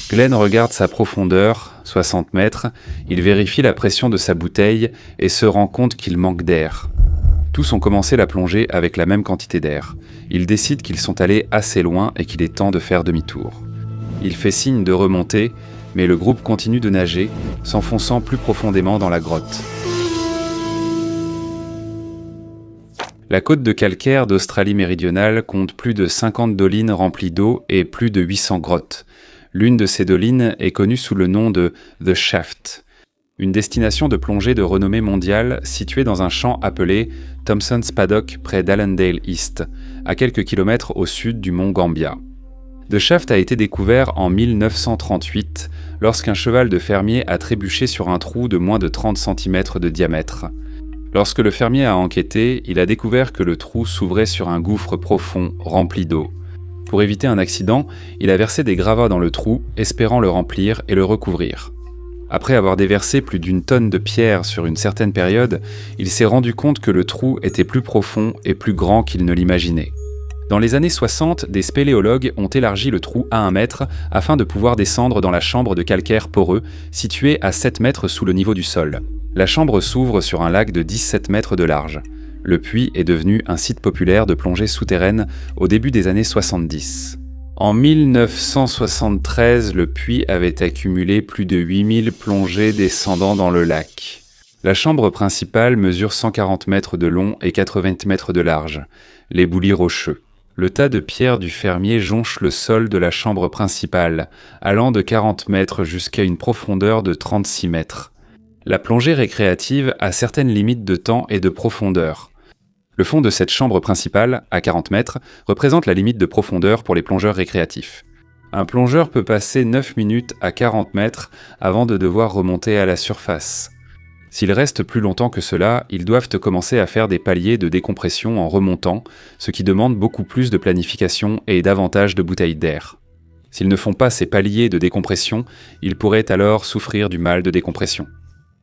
Glenn regarde sa profondeur, 60 mètres, il vérifie la pression de sa bouteille et se rend compte qu'il manque d'air. Tous ont commencé la plongée avec la même quantité d'air. Il décide qu'ils sont allés assez loin et qu'il est temps de faire demi-tour. Il fait signe de remonter, mais le groupe continue de nager, s'enfonçant plus profondément dans la grotte. La côte de calcaire d'Australie méridionale compte plus de 50 dolines remplies d'eau et plus de 800 grottes. L'une de ces dolines est connue sous le nom de The Shaft, une destination de plongée de renommée mondiale située dans un champ appelé Thompson's Paddock près d'Allendale East, à quelques kilomètres au sud du mont Gambier. The Shaft a été découvert en 1938 lorsqu'un cheval de fermier a trébuché sur un trou de moins de 30 cm de diamètre. Lorsque le fermier a enquêté, il a découvert que le trou s'ouvrait sur un gouffre profond rempli d'eau. Pour éviter un accident, il a versé des gravats dans le trou, espérant le remplir et le recouvrir. Après avoir déversé plus d'1 tonne de pierres sur une certaine période, il s'est rendu compte que le trou était plus profond et plus grand qu'il ne l'imaginait. Dans les années 60, des spéléologues ont élargi le trou à 1 mètre afin de pouvoir descendre dans la chambre de calcaire poreux, située à 7 mètres sous le niveau du sol. La chambre s'ouvre sur un lac de 17 mètres de large. Le puits est devenu un site populaire de plongée souterraine au début des années 70. En 1973, le puits avait accumulé plus de 8000 plongées descendant dans le lac. La chambre principale mesure 140 mètres de long et 80 mètres de large, l'éboulis rocheux. Le tas de pierres du fermier jonche le sol de la chambre principale, allant de 40 mètres jusqu'à une profondeur de 36 mètres. La plongée récréative a certaines limites de temps et de profondeur. Le fond de cette chambre principale, à 40 mètres, représente la limite de profondeur pour les plongeurs récréatifs. Un plongeur peut passer 9 minutes à 40 mètres avant de devoir remonter à la surface. S'ils restent plus longtemps que cela, ils doivent commencer à faire des paliers de décompression en remontant, ce qui demande beaucoup plus de planification et davantage de bouteilles d'air. S'ils ne font pas ces paliers de décompression, ils pourraient alors souffrir du mal de décompression.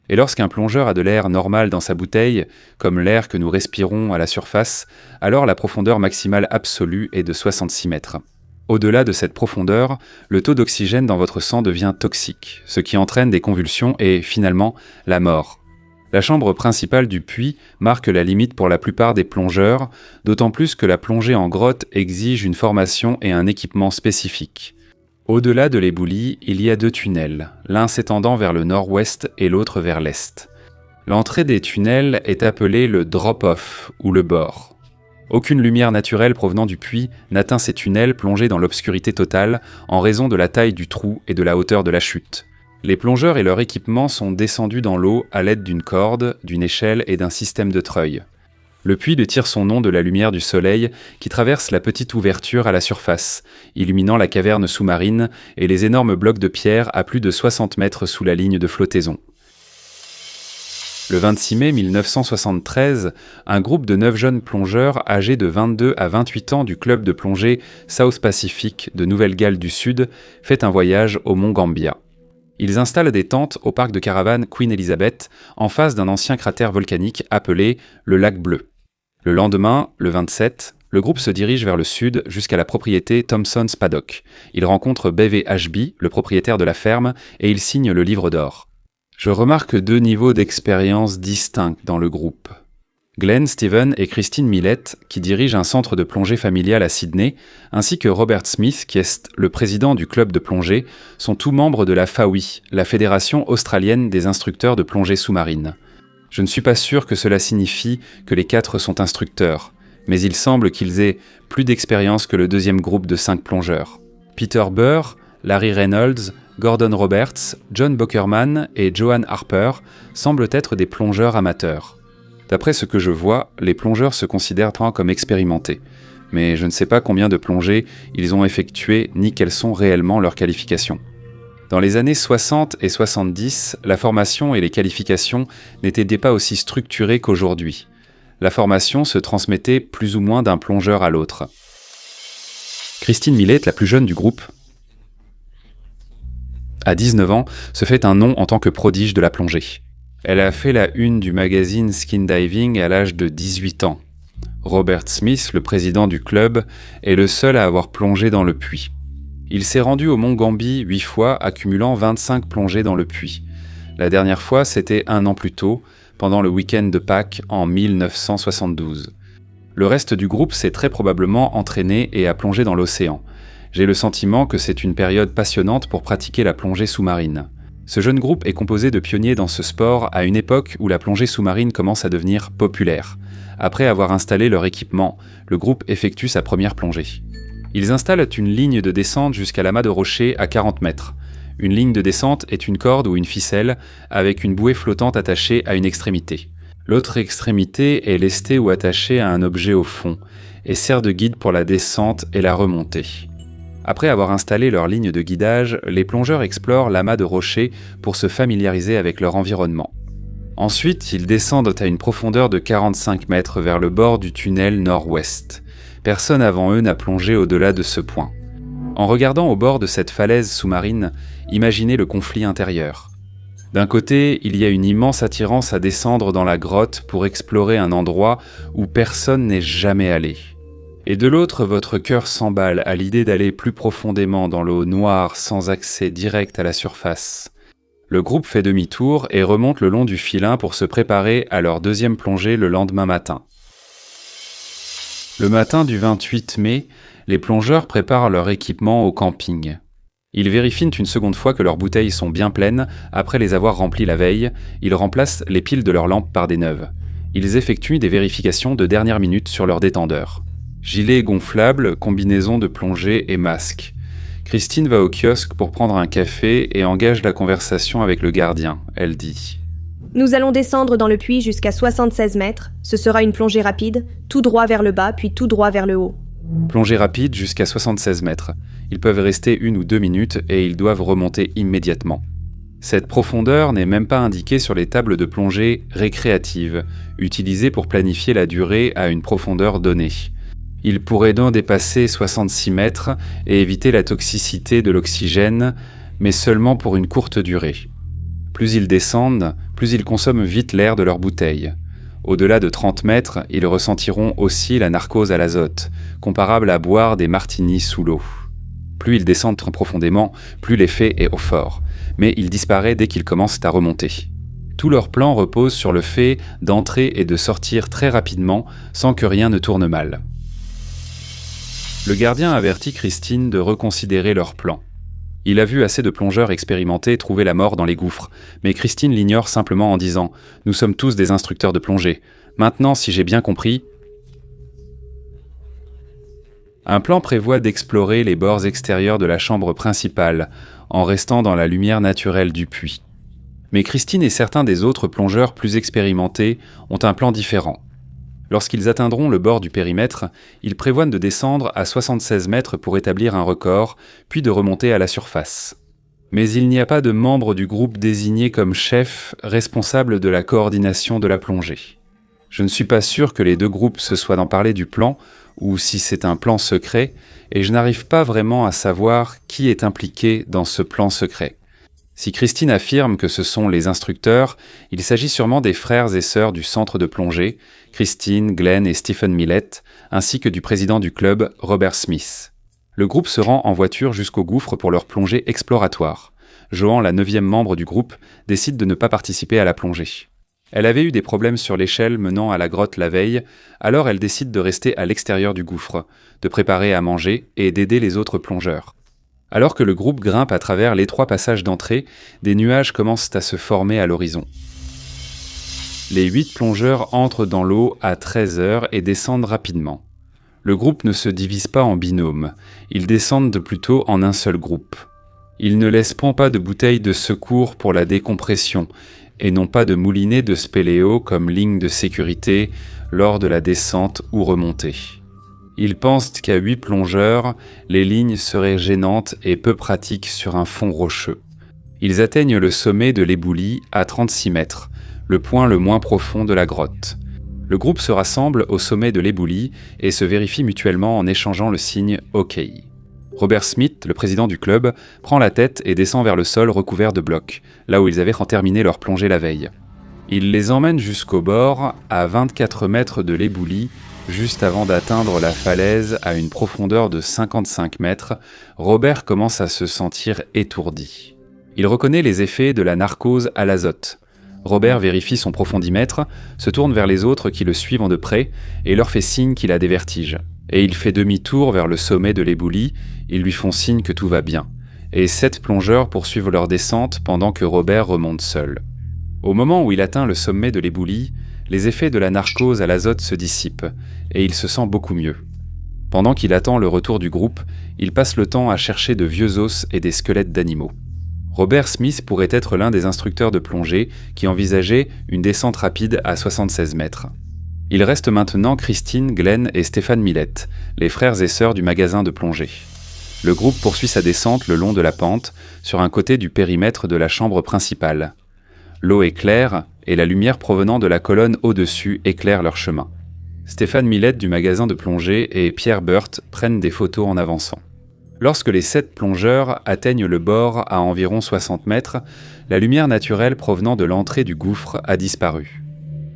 Et lorsqu'un plongeur a de l'air normal dans sa bouteille, comme l'air que nous respirons à la surface, alors la profondeur maximale absolue est de 66 mètres. Au-delà de cette profondeur, le taux d'oxygène dans votre sang devient toxique, ce qui entraîne des convulsions et, finalement, la mort. La chambre principale du puits marque la limite pour la plupart des plongeurs, d'autant plus que la plongée en grotte exige une formation et un équipement spécifiques. Au-delà de l'éboulis, il y a 2 tunnels, l'un s'étendant vers le nord-ouest et l'autre vers l'est. L'entrée des tunnels est appelée le drop-off ou le bord. Aucune lumière naturelle provenant du puits n'atteint ces tunnels plongés dans l'obscurité totale en raison de la taille du trou et de la hauteur de la chute. Les plongeurs et leur équipement sont descendus dans l'eau à l'aide d'une corde, d'une échelle et d'un système de treuil. Le puits tire son nom de la lumière du soleil qui traverse la petite ouverture à la surface, illuminant la caverne sous-marine et les énormes blocs de pierre à plus de 60 mètres sous la ligne de flottaison. Le 26 mai 1973, un groupe de 9 jeunes plongeurs âgés de 22 à 28 ans du club de plongée South Pacific de Nouvelle-Galles du Sud fait un voyage au mont Gambier. Ils installent des tentes au parc de caravanes Queen Elizabeth, en face d'un ancien cratère volcanique appelé le lac Bleu. Le lendemain, le 27, le groupe se dirige vers le sud jusqu'à la propriété Thompson's Paddock. Ils rencontrent Bevey Ashby, le propriétaire de la ferme, et ils signent le livre d'or. Je remarque 2 niveaux d'expérience distincts dans le groupe. Glenn, Steven et Christine Millett, qui dirigent un centre de plongée familial à Sydney, ainsi que Robert Smith, qui est le président du club de plongée, sont tous membres de la FAWI, la Fédération australienne des instructeurs de plongée sous-marine. Je ne suis pas sûr que cela signifie que les 4 sont instructeurs, mais il semble qu'ils aient plus d'expérience que le deuxième groupe de 5 plongeurs. Peter Burr, Larry Reynolds, Gordon Roberts, John Bockerman et Joan Harper semblent être des plongeurs amateurs. D'après ce que je vois, les plongeurs se considèrent comme expérimentés, mais je ne sais pas combien de plongées ils ont effectuées ni quelles sont réellement leurs qualifications. Dans les années 60 et 70, la formation et les qualifications n'étaient pas aussi structurées qu'aujourd'hui. La formation se transmettait plus ou moins d'un plongeur à l'autre. Christine Millett, la plus jeune du groupe, à 19 ans, se fait un nom en tant que prodige de la plongée. Elle a fait la une du magazine Skin Diving à l'âge de 18 ans. Robert Smith, le président du club, est le seul à avoir plongé dans le puits. Il s'est rendu au mont Gambier 8 fois, accumulant 25 plongées dans le puits. La dernière fois, c'était 1 an plus tôt, pendant le week-end de Pâques en 1972. Le reste du groupe s'est très probablement entraîné et a plongé dans l'océan. J'ai le sentiment que c'est une période passionnante pour pratiquer la plongée sous-marine. Ce jeune groupe est composé de pionniers dans ce sport à une époque où la plongée sous-marine commence à devenir populaire. Après avoir installé leur équipement, le groupe effectue sa première plongée. Ils installent une ligne de descente jusqu'à l'amas de rochers à 40 mètres. Une ligne de descente est une corde ou une ficelle avec une bouée flottante attachée à une extrémité. L'autre extrémité est lestée ou attachée à un objet au fond et sert de guide pour la descente et la remontée. Après avoir installé leur ligne de guidage, les plongeurs explorent l'amas de rochers pour se familiariser avec leur environnement. Ensuite, ils descendent à une profondeur de 45 mètres vers le bord du tunnel nord-ouest. Personne avant eux n'a plongé au-delà de ce point. En regardant au bord de cette falaise sous-marine, imaginez le conflit intérieur. D'un côté, il y a une immense attirance à descendre dans la grotte pour explorer un endroit où personne n'est jamais allé. Et de l'autre, votre cœur s'emballe à l'idée d'aller plus profondément dans l'eau noire sans accès direct à la surface. Le groupe fait demi-tour et remonte le long du filin pour se préparer à leur deuxième plongée le lendemain matin. Le matin du 28 mai, les plongeurs préparent leur équipement au camping. Ils vérifient une seconde fois que leurs bouteilles sont bien pleines. Après les avoir remplies la veille, ils remplacent les piles de leurs lampes par des neuves. Ils effectuent des vérifications de dernière minute sur leur détendeur. Gilet gonflable, combinaison de plongée et masque. Christine va au kiosque pour prendre un café et engage la conversation avec le gardien. Elle dit : Nous allons descendre dans le puits jusqu'à 76 mètres. Ce sera une plongée rapide, tout droit vers le bas, puis tout droit vers le haut. Plongée rapide jusqu'à 76 mètres. Ils peuvent rester 1 ou 2 minutes et ils doivent remonter immédiatement. Cette profondeur n'est même pas indiquée sur les tables de plongée récréatives, utilisées pour planifier la durée à une profondeur donnée. Ils pourraient donc dépasser 66 mètres et éviter la toxicité de l'oxygène, mais seulement pour une courte durée. Plus ils descendent, plus ils consomment vite l'air de leur bouteille. Au-delà de 30 mètres, ils ressentiront aussi la narcose à l'azote, comparable à boire des martinis sous l'eau. Plus ils descendent très profondément, plus l'effet est au fort, mais il disparaît dès qu'ils commencent à remonter. Tout leur plan repose sur le fait d'entrer et de sortir très rapidement sans que rien ne tourne mal. Le gardien avertit Christine de reconsidérer leur plan. Il a vu assez de plongeurs expérimentés trouver la mort dans les gouffres, mais Christine l'ignore simplement en disant « Nous sommes tous des instructeurs de plongée. Maintenant, si j'ai bien compris… » Un plan prévoit d'explorer les bords extérieurs de la chambre principale, en restant dans la lumière naturelle du puits. Mais Christine et certains des autres plongeurs plus expérimentés ont un plan différent. Lorsqu'ils atteindront le bord du périmètre, ils prévoient de descendre à 76 mètres pour établir un record, puis de remonter à la surface. Mais il n'y a pas de membre du groupe désigné comme chef responsable de la coordination de la plongée. Je ne suis pas sûr que les deux groupes se soient d'en parler du plan, ou si c'est un plan secret, et je n'arrive pas vraiment à savoir qui est impliqué dans ce plan secret. Si Christine affirme que ce sont les instructeurs, il s'agit sûrement des frères et sœurs du centre de plongée, Christine, Glenn et Stephen Millett, ainsi que du président du club, Robert Smith. Le groupe se rend en voiture jusqu'au gouffre pour leur plongée exploratoire. Joan, la 9e membre du groupe, décide de ne pas participer à la plongée. Elle avait eu des problèmes sur l'échelle menant à la grotte la veille, alors elle décide de rester à l'extérieur du gouffre, de préparer à manger et d'aider les autres plongeurs. Alors que le groupe grimpe à travers l'étroit passage d'entrée, des nuages commencent à se former à l'horizon. Les 8 plongeurs entrent dans l'eau à 13h et descendent rapidement. Le groupe ne se divise pas en binôme, ils descendent plutôt en un seul groupe. Ils ne laissent point pas de bouteilles de secours pour la décompression et n'ont pas de moulinet de spéléo comme ligne de sécurité lors de la descente ou remontée. Ils pensent qu'à 8 plongeurs, les lignes seraient gênantes et peu pratiques sur un fond rocheux. Ils atteignent le sommet de l'éboulis à 36 mètres, le point le moins profond de la grotte. Le groupe se rassemble au sommet de l'éboulis et se vérifie mutuellement en échangeant le signe « OK ». Robert Smith, le président du club, prend la tête et descend vers le sol recouvert de blocs, là où ils avaient terminé leur plongée la veille. Il les emmène jusqu'au bord, à 24 mètres de l'éboulis, Juste avant d'atteindre la falaise à une profondeur de 55 mètres, Robert commence à se sentir étourdi. Il reconnaît les effets de la narcose à l'azote. Robert vérifie son profondimètre, se tourne vers les autres qui le suivent de près et leur fait signe qu'il a des vertiges. Et il fait demi-tour vers le sommet de l'éboulis, ils lui font signe que tout va bien. Et 7 plongeurs poursuivent leur descente pendant que Robert remonte seul. Au moment où il atteint le sommet de l'éboulis, les effets de la narcose à l'azote se dissipent, et il se sent beaucoup mieux. Pendant qu'il attend le retour du groupe, il passe le temps à chercher de vieux os et des squelettes d'animaux. Robert Smith pourrait être l'un des instructeurs de plongée qui envisageait une descente rapide à 76 mètres. Il reste maintenant Christine, Glenn et Stéphane Millett, les frères et sœurs du magasin de plongée. Le groupe poursuit sa descente le long de la pente, sur un côté du périmètre de la chambre principale. L'eau est claire et la lumière provenant de la colonne au-dessus éclaire leur chemin. Stéphane Millett du magasin de plongée et Pierre Burt prennent des photos en avançant. Lorsque les 7 plongeurs atteignent le bord à environ 60 mètres, la lumière naturelle provenant de l'entrée du gouffre a disparu.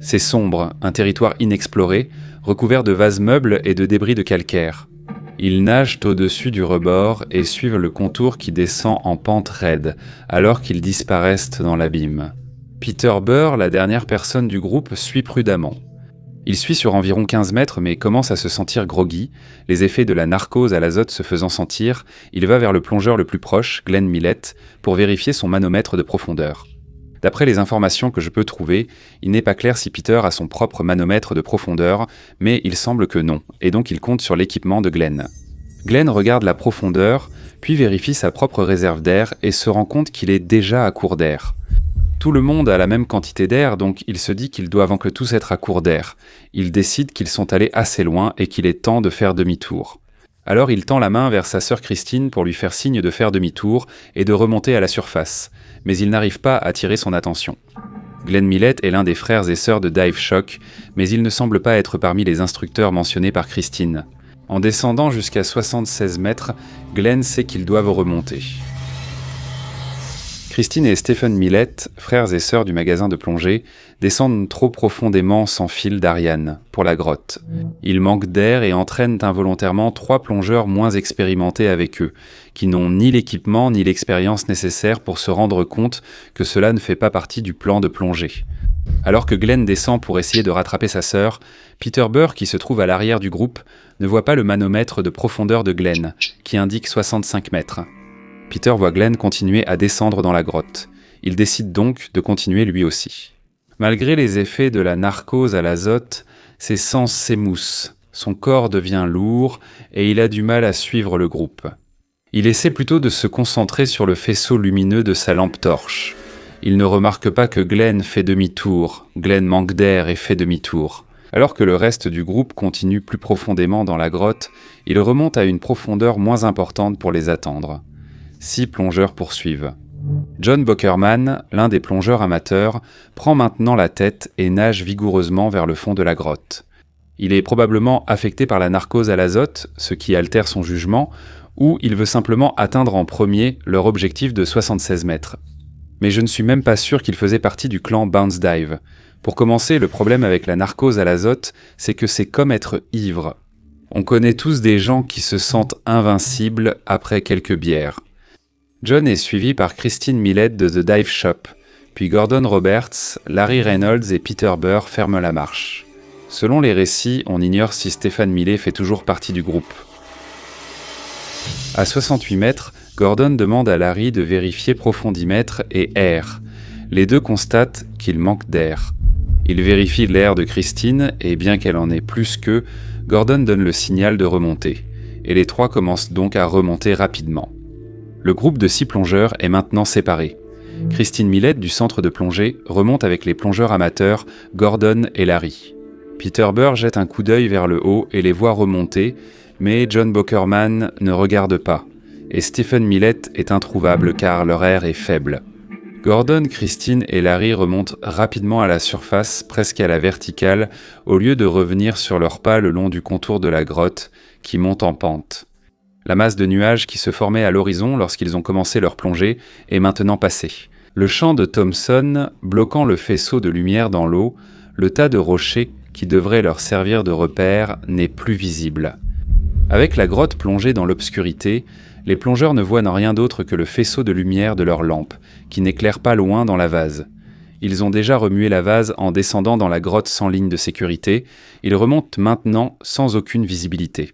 C'est sombre, un territoire inexploré, recouvert de vases meubles et de débris de calcaire. Ils nagent au-dessus du rebord et suivent le contour qui descend en pente raide, alors qu'ils disparaissent dans l'abîme. Peter Burr, la dernière personne du groupe, suit prudemment. Il suit sur environ 15 mètres mais commence à se sentir groggy, les effets de la narcose à l'azote se faisant sentir, il va vers le plongeur le plus proche, Glenn Millett, pour vérifier son manomètre de profondeur. D'après les informations que je peux trouver, il n'est pas clair si Peter a son propre manomètre de profondeur, mais il semble que non, et donc il compte sur l'équipement de Glenn. Glenn regarde la profondeur, puis vérifie sa propre réserve d'air et se rend compte qu'il est déjà à court d'air. Tout le monde a la même quantité d'air, donc il se dit qu'ils doivent que tous être à court d'air. Il décide qu'ils sont allés assez loin et qu'il est temps de faire demi-tour. Alors il tend la main vers sa sœur Christine pour lui faire signe de faire demi-tour et de remonter à la surface, mais il n'arrive pas à attirer son attention. Glenn Millett est l'un des frères et sœurs de Dive Shock, mais il ne semble pas être parmi les instructeurs mentionnés par Christine. En descendant jusqu'à 76 mètres, Glenn sait qu'ils doivent remonter. Christine et Stephen Millett, frères et sœurs du magasin de plongée, descendent trop profondément sans fil d'Ariane pour la grotte. Ils manquent d'air et entraînent involontairement 3 plongeurs moins expérimentés avec eux, qui n'ont ni l'équipement ni l'expérience nécessaire pour se rendre compte que cela ne fait pas partie du plan de plongée. Alors que Glenn descend pour essayer de rattraper sa sœur, Peter Burr, qui se trouve à l'arrière du groupe, ne voit pas le manomètre de profondeur de Glenn, qui indique 65 mètres. Peter voit Glenn continuer à descendre dans la grotte. Il décide donc de continuer lui aussi. Malgré les effets de la narcose à l'azote, ses sens s'émoussent, son corps devient lourd et il a du mal à suivre le groupe. Il essaie plutôt de se concentrer sur le faisceau lumineux de sa lampe torche. Il ne remarque pas que Glenn fait demi-tour, Glenn manque d'air et fait demi-tour. Alors que le reste du groupe continue plus profondément dans la grotte, il remonte à une profondeur moins importante pour les attendre. 6 plongeurs poursuivent. John Bockerman, l'un des plongeurs amateurs, prend maintenant la tête et nage vigoureusement vers le fond de la grotte. Il est probablement affecté par la narcose à l'azote, ce qui altère son jugement, ou il veut simplement atteindre en premier leur objectif de 76 mètres. Mais je ne suis même pas sûr qu'il faisait partie du clan Bounce Dive. Pour commencer, le problème avec la narcose à l'azote, c'est que c'est comme être ivre. On connaît tous des gens qui se sentent invincibles après quelques bières. John est suivi par Christine Millett de The Dive Shop, puis Gordon Roberts, Larry Reynolds et Peter Burr ferment la marche. Selon les récits, on ignore si Stéphane Millett fait toujours partie du groupe. À 68 mètres, Gordon demande à Larry de vérifier profondimètre et air. Les deux constatent qu'il manque d'air. Il vérifie l'air de Christine et bien qu'elle en ait plus qu'eux, Gordon donne le signal de remonter. Et les 3 commencent donc à remonter rapidement. Le groupe de 6 plongeurs est maintenant séparé. Christine Millett du centre de plongée remonte avec les plongeurs amateurs Gordon et Larry. Peter Burr jette un coup d'œil vers le haut et les voit remonter, mais John Bockerman ne regarde pas, et Stephen Millett est introuvable car leur air est faible. Gordon, Christine et Larry remontent rapidement à la surface, presque à la verticale, au lieu de revenir sur leurs pas le long du contour de la grotte, qui monte en pente. La masse de nuages qui se formait à l'horizon lorsqu'ils ont commencé leur plongée est maintenant passée. Le champ de Thompson bloquant le faisceau de lumière dans l'eau, le tas de rochers qui devrait leur servir de repère, n'est plus visible. Avec la grotte plongée dans l'obscurité, les plongeurs ne voient rien d'autre que le faisceau de lumière de leur lampe, qui n'éclaire pas loin dans la vase. Ils ont déjà remué la vase en descendant dans la grotte sans ligne de sécurité, ils remontent maintenant sans aucune visibilité.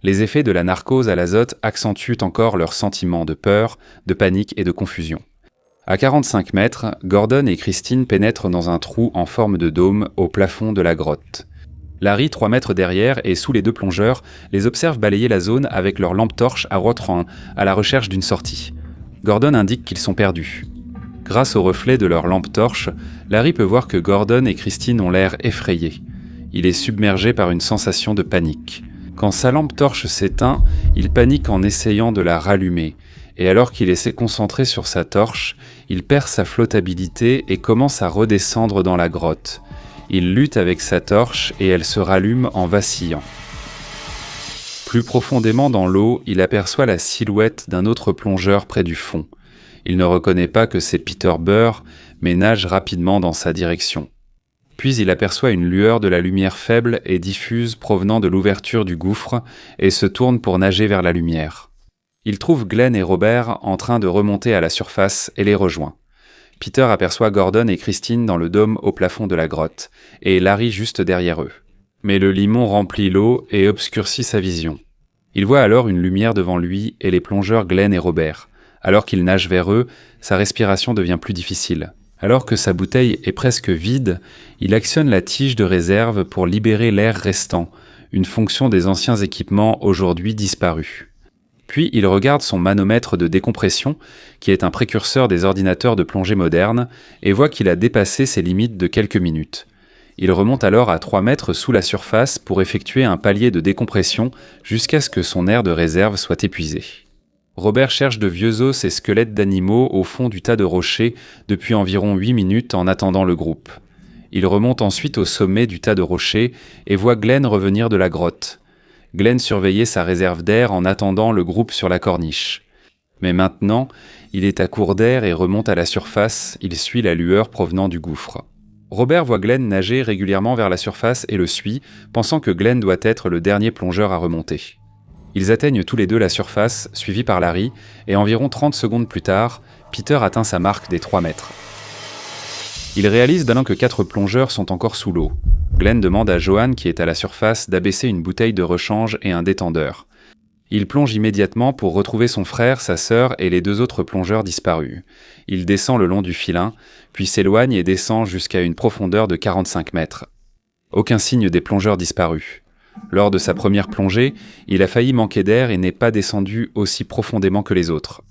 Les effets de la narcose à l'azote accentuent encore leurs sentiments de peur, de panique et de confusion. À 45 mètres, Gordon et Christine pénètrent dans un trou en forme de dôme au plafond de la grotte. Larry, 3 mètres derrière et sous les deux plongeurs, les observe balayer la zone avec leur lampe torche à Rotterdam à la recherche d'une sortie. Gordon indique qu'ils sont perdus. Grâce au reflet de leur lampe torche, Larry peut voir que Gordon et Christine ont l'air effrayés. Il est submergé par une sensation de panique. Quand sa lampe torche s'éteint, il panique en essayant de la rallumer. Et alors qu'il essaie concentré sur sa torche, il perd sa flottabilité et commence à redescendre dans la grotte. Il lutte avec sa torche et elle se rallume en vacillant. Plus profondément dans l'eau, il aperçoit la silhouette d'un autre plongeur près du fond. Il ne reconnaît pas que c'est Peter Burr, mais nage rapidement dans sa direction. Puis il aperçoit une lueur de la lumière faible et diffuse provenant de l'ouverture du gouffre et se tourne pour nager vers la lumière. Il trouve Glenn et Robert en train de remonter à la surface et les rejoint. Peter aperçoit Gordon et Christine dans le dôme au plafond de la grotte, et Larry juste derrière eux. Mais le limon remplit l'eau et obscurcit sa vision. Il voit alors une lumière devant lui et les plongeurs Glenn et Robert. Alors qu'il nage vers eux, sa respiration devient plus difficile. Alors que sa bouteille est presque vide, il actionne la tige de réserve pour libérer l'air restant, une fonction des anciens équipements aujourd'hui disparus. Puis il regarde son manomètre de décompression, qui est un précurseur des ordinateurs de plongée modernes, et voit qu'il a dépassé ses limites de quelques minutes. Il remonte alors à 3 mètres sous la surface pour effectuer un palier de décompression jusqu'à ce que son air de réserve soit épuisé. Robert cherche de vieux os et squelettes d'animaux au fond du tas de rochers depuis environ 8 minutes en attendant le groupe. Il remonte ensuite au sommet du tas de rochers et voit Glenn revenir de la grotte. Glenn surveillait sa réserve d'air en attendant le groupe sur la corniche. Mais maintenant, il est à court d'air et remonte à la surface, il suit la lueur provenant du gouffre. Robert voit Glenn nager régulièrement vers la surface et le suit, pensant que Glenn doit être le dernier plongeur à remonter. Ils atteignent tous les deux la surface, suivis par Larry, et environ 30 secondes plus tard, Peter atteint sa marque des 3 mètres. Il réalise maintenant que 4 plongeurs sont encore sous l'eau. Glenn demande à Johan, qui est à la surface, d'abaisser une bouteille de rechange et un détendeur. Il plonge immédiatement pour retrouver son frère, sa sœur et les 2 autres plongeurs disparus. Il descend le long du filin, puis s'éloigne et descend jusqu'à une profondeur de 45 mètres. Aucun signe des plongeurs disparus. Lors de sa première plongée, il a failli manquer d'air et n'est pas descendu aussi profondément que les autres.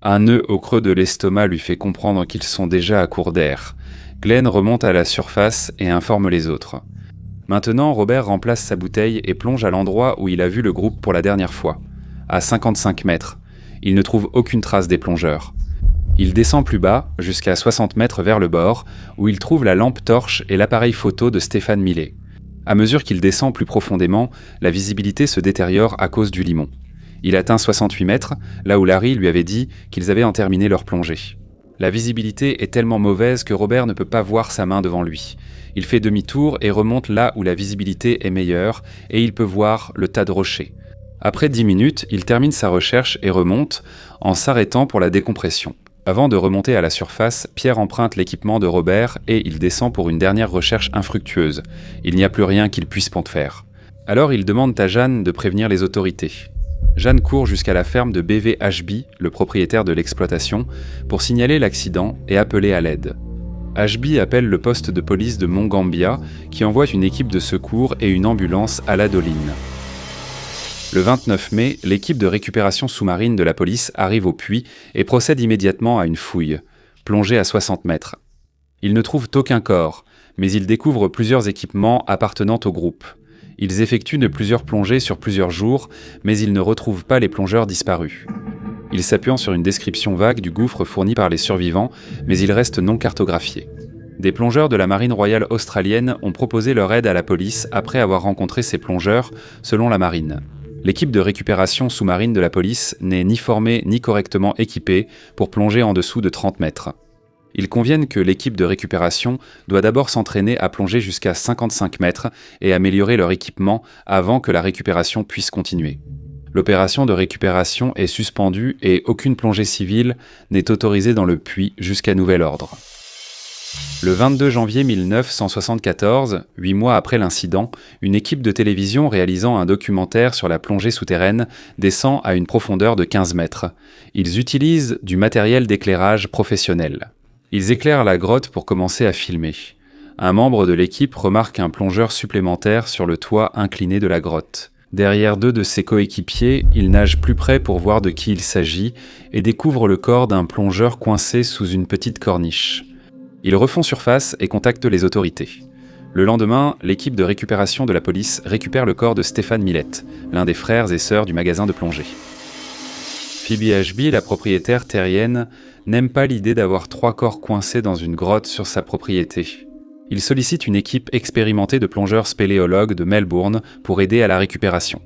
Un nœud au creux de l'estomac lui fait comprendre qu'ils sont déjà à court d'air. Glenn remonte à la surface et informe les autres. Maintenant, Robert remplace sa bouteille et plonge à l'endroit où il a vu le groupe pour la dernière fois, à 55 mètres. Il ne trouve aucune trace des plongeurs. Il descend plus bas, jusqu'à 60 mètres vers le bord, où il trouve la lampe torche et l'appareil photo de Stéphane Millet. À mesure qu'il descend plus profondément, la visibilité se détériore à cause du limon. Il atteint 68 mètres, là où Larry lui avait dit qu'ils avaient en terminé leur plongée. La visibilité est tellement mauvaise que Robert ne peut pas voir sa main devant lui. Il fait demi-tour et remonte là où la visibilité est meilleure, et il peut voir le tas de rochers. Après 10 minutes, il termine sa recherche et remonte, en s'arrêtant pour la décompression. Avant de remonter à la surface, Pierre emprunte l'équipement de Robert et il descend pour une dernière recherche infructueuse. Il n'y a plus rien qu'il puisse faire. Alors il demande à Jeanne de prévenir les autorités. Jeanne court jusqu'à la ferme de BV Ashby, le propriétaire de l'exploitation, pour signaler l'accident et appeler à l'aide. Ashby appelle le poste de police de Mont-Gambier, qui envoie une équipe de secours et une ambulance à la Doline. Le 29 mai, l'équipe de récupération sous-marine de la police arrive au puits et procède immédiatement à une fouille, plongée à 60 mètres. Ils ne trouvent aucun corps, mais ils découvrent plusieurs équipements appartenant au groupe. Ils effectuent de plusieurs plongées sur plusieurs jours, mais ils ne retrouvent pas les plongeurs disparus. Ils s'appuient sur une description vague du gouffre fourni par les survivants, mais il reste non cartographié. Des plongeurs de la Marine royale australienne ont proposé leur aide à la police après avoir rencontré ces plongeurs, selon la Marine. L'équipe de récupération sous-marine de la police n'est ni formée ni correctement équipée pour plonger en dessous de 30 mètres. Ils conviennent que l'équipe de récupération doit d'abord s'entraîner à plonger jusqu'à 55 mètres et améliorer leur équipement avant que la récupération puisse continuer. L'opération de récupération est suspendue et aucune plongée civile n'est autorisée dans le puits jusqu'à nouvel ordre. Le 22 janvier 1974, 8 mois après l'incident, une équipe de télévision réalisant un documentaire sur la plongée souterraine descend à une profondeur de 15 mètres. Ils utilisent du matériel d'éclairage professionnel. Ils éclairent la grotte pour commencer à filmer. Un membre de l'équipe remarque un plongeur supplémentaire sur le toit incliné de la grotte. Derrière deux de ses coéquipiers, il nage plus près pour voir de qui il s'agit et découvre le corps d'un plongeur coincé sous une petite corniche. Ils refont surface et contactent les autorités. Le lendemain, l'équipe de récupération de la police récupère le corps de Stéphane Millette, l'un des frères et sœurs du magasin de plongée. Phoebe Ashby, la propriétaire terrienne, n'aime pas l'idée d'avoir 3 corps coincés dans une grotte sur sa propriété. Il sollicite une équipe expérimentée de plongeurs spéléologues de Melbourne pour aider à la récupération.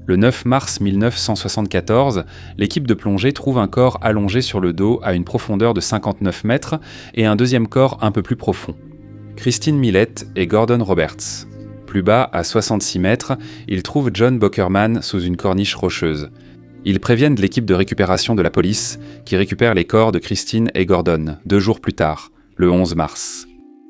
Le 9 mars 1974, l'équipe de plongée trouve un corps allongé sur le dos à une profondeur de 59 mètres et un deuxième corps un peu plus profond. Christine Millette et Gordon Roberts. Plus bas, à 66 mètres, ils trouvent John Bockerman sous une corniche rocheuse. Ils préviennent l'équipe de récupération de la police, qui récupère les corps de Christine et Gordon 2 jours plus tard, le 11 mars.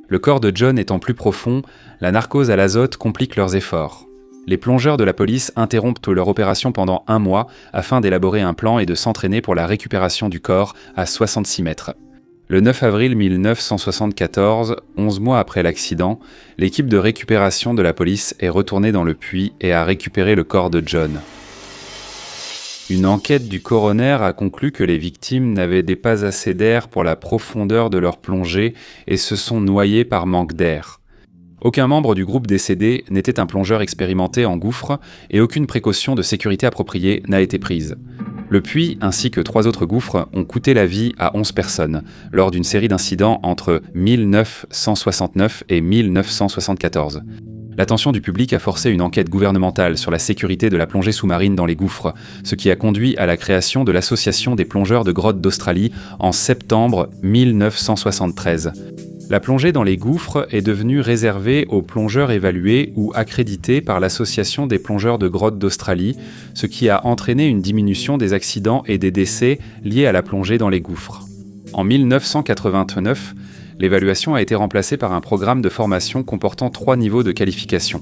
Le corps de John étant plus profond, la narcose à l'azote complique leurs efforts. Les plongeurs de la police interrompent leur opération pendant 1 mois afin d'élaborer un plan et de s'entraîner pour la récupération du corps à 66 mètres. Le 9 avril 1974, 11 mois après l'accident, l'équipe de récupération de la police est retournée dans le puits et a récupéré le corps de John. Une enquête du coroner a conclu que les victimes n'avaient pas assez d'air pour la profondeur de leur plongée et se sont noyées par manque d'air. Aucun membre du groupe décédé n'était un plongeur expérimenté en gouffre et aucune précaution de sécurité appropriée n'a été prise. Le puits ainsi que 3 autres gouffres ont coûté la vie à 11 personnes lors d'une série d'incidents entre 1969 et 1974. L'attention du public a forcé une enquête gouvernementale sur la sécurité de la plongée sous-marine dans les gouffres, ce qui a conduit à la création de l'Association des plongeurs de grottes d'Australie en septembre 1973. La plongée dans les gouffres est devenue réservée aux plongeurs évalués ou accrédités par l'Association des plongeurs de grottes d'Australie, ce qui a entraîné une diminution des accidents et des décès liés à la plongée dans les gouffres. En 1989, l'évaluation a été remplacée par un programme de formation comportant 3 niveaux de qualification: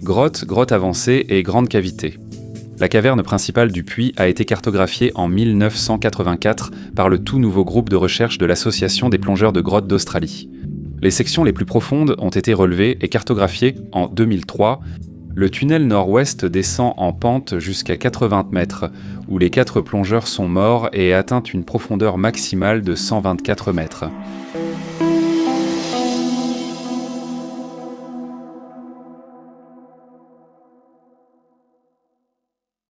grotte, grotte avancée et grande cavité. La caverne principale du puits a été cartographiée en 1984 par le tout nouveau groupe de recherche de l'Association des plongeurs de grottes d'Australie. Les sections les plus profondes ont été relevées et cartographiées en 2003. Le tunnel nord-ouest descend en pente jusqu'à 80 mètres, où les 4 plongeurs sont morts et atteint une profondeur maximale de 124 mètres.